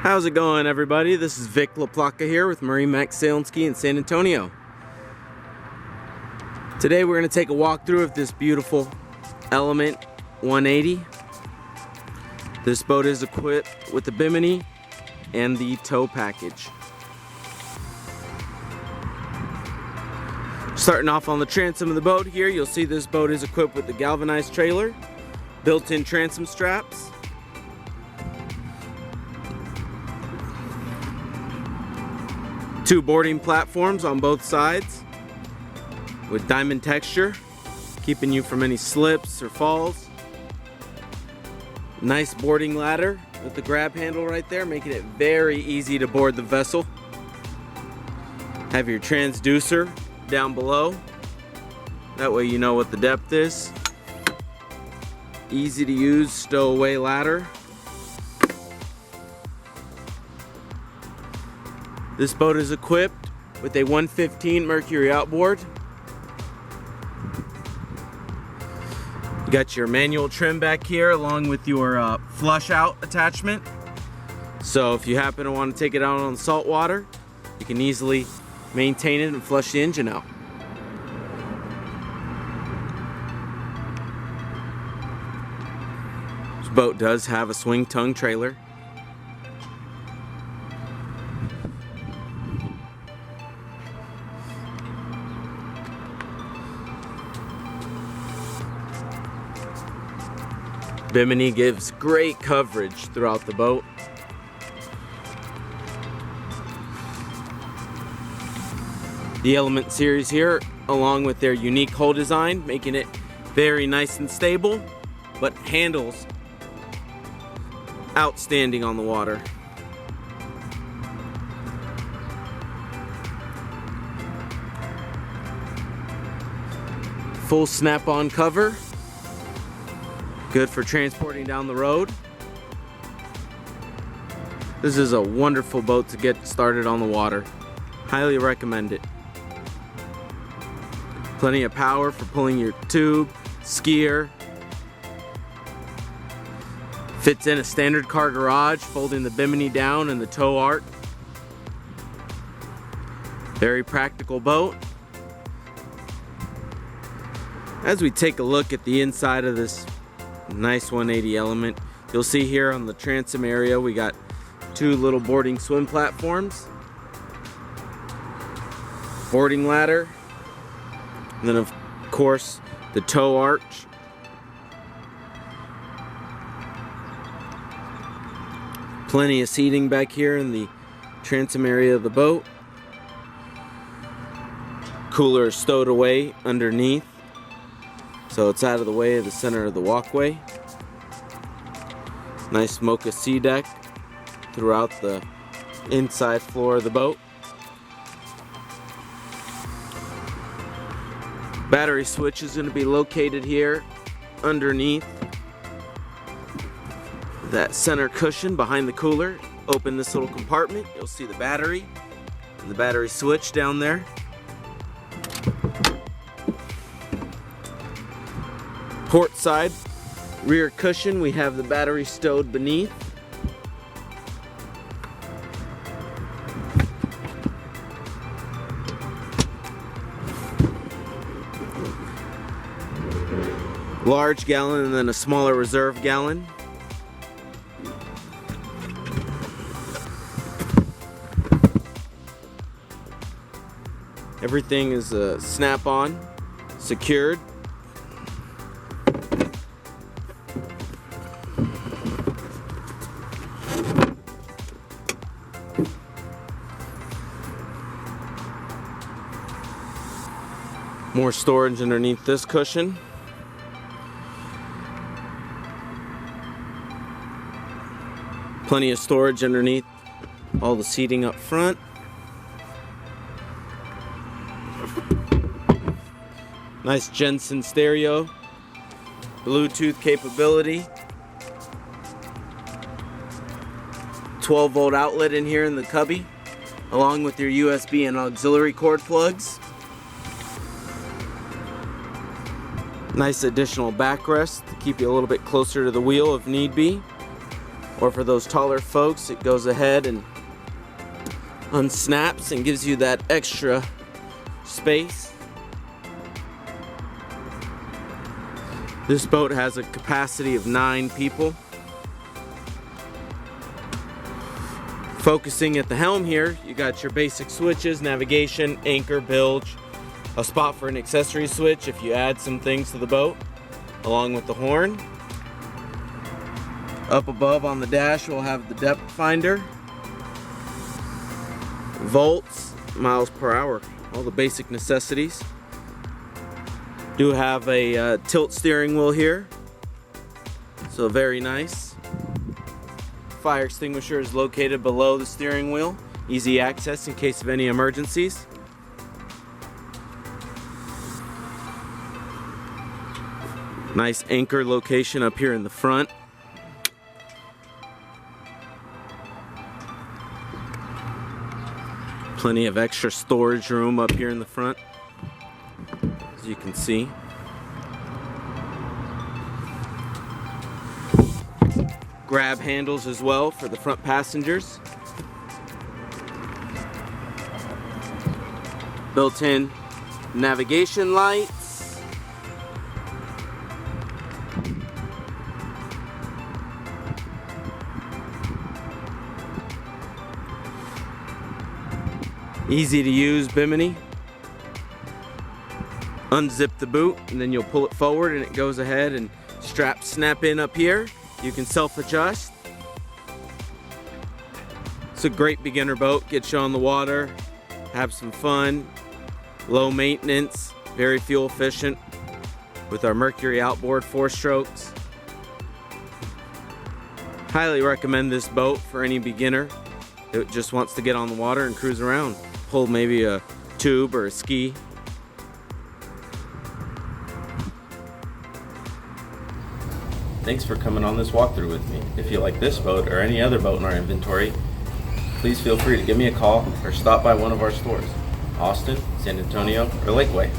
How's it going, everybody? This is Vic LaPlaca here with MarineMax Sail and Ski in San Antonio. Today we're going to take a walkthrough of this beautiful Element 180. This boat is equipped with the bimini and the tow package. Starting off on the transom of the boat here, you'll see this boat is equipped with the galvanized trailer, built-in transom straps, two boarding platforms on both sides with diamond texture, keeping you from any slips or falls. Nice boarding ladder with the grab handle right there, making it very easy to board the vessel. Have your transducer down below. That way you know what the depth is. Easy to use stowaway ladder. This boat is equipped with a 115 Mercury outboard. You got your manual trim back here along with your flush out attachment. So if you happen to want to take it out on salt water, you can easily maintain it and flush the engine out. This boat does have a swing tongue trailer. Bimini gives great coverage throughout the boat. The Element series here, along with their unique hull design, making it very nice and stable, but handles outstanding on the water. Full snap-on cover. Good for transporting down the road. This is a wonderful boat to get started on the water. Highly recommend it. Plenty of power for pulling your tube, skier. Fits in a standard car garage, folding the bimini down and the tow arc. Very practical boat. As we take a look at the inside of this nice 180 Element, you'll see here on the transom area we got two little boarding swim platforms, boarding ladder, and then of course the tow arch. Plenty of seating back here in the transom area of the boat. Cooler is stowed away underneath, so it's out of the way of the center of the walkway. Nice mocha sea deck throughout the inside floor of the boat. Battery switch is going to be located here underneath that center cushion behind the cooler. Open this little compartment, you'll see the battery and the battery switch down there. Port side rear cushion, we have the battery stowed beneath. Large gallon and then a smaller reserve gallon. Everything is snap-on, secured. More storage underneath this cushion. Plenty of storage underneath all the seating up front. Nice Jensen stereo, Bluetooth capability. 12-volt outlet in here in the cubby, along with your USB and auxiliary cord plugs. Nice additional backrest to keep you a little bit closer to the wheel if need be, Or for those taller folks, it goes ahead and unsnaps and gives you that extra space. This boat has a capacity of 9 people. Focusing at the helm here, you got your basic switches, navigation, anchor, bilge, a spot for an accessory switch if you add some things to the boat, along with the horn. Up above on the dash we'll have the depth finder, volts, miles per hour, all the basic necessities. Do have a tilt steering wheel here, so very nice. Fire extinguisher is located below the steering wheel, easy access in case of any emergencies. Nice anchor location up here in the front. Plenty of extra storage room up here in the front, as you can see. Grab handles as well for the front passengers. Built-in navigation lights. Easy to use bimini. Unzip the boot and then you'll pull it forward and it goes ahead and straps snap in up here. You can self-adjust. It's a great beginner boat. Gets you on the water, have some fun, low maintenance, very fuel efficient with our Mercury outboard 4 strokes. Highly recommend this boat for any beginner that just wants to get on the water and cruise around. Pull maybe a tube or a ski. Thanks for coming on this walkthrough with me. If you like this boat or any other boat in our inventory, please feel free to give me a call or stop by one of our stores, Austin, San Antonio, or Lakeway.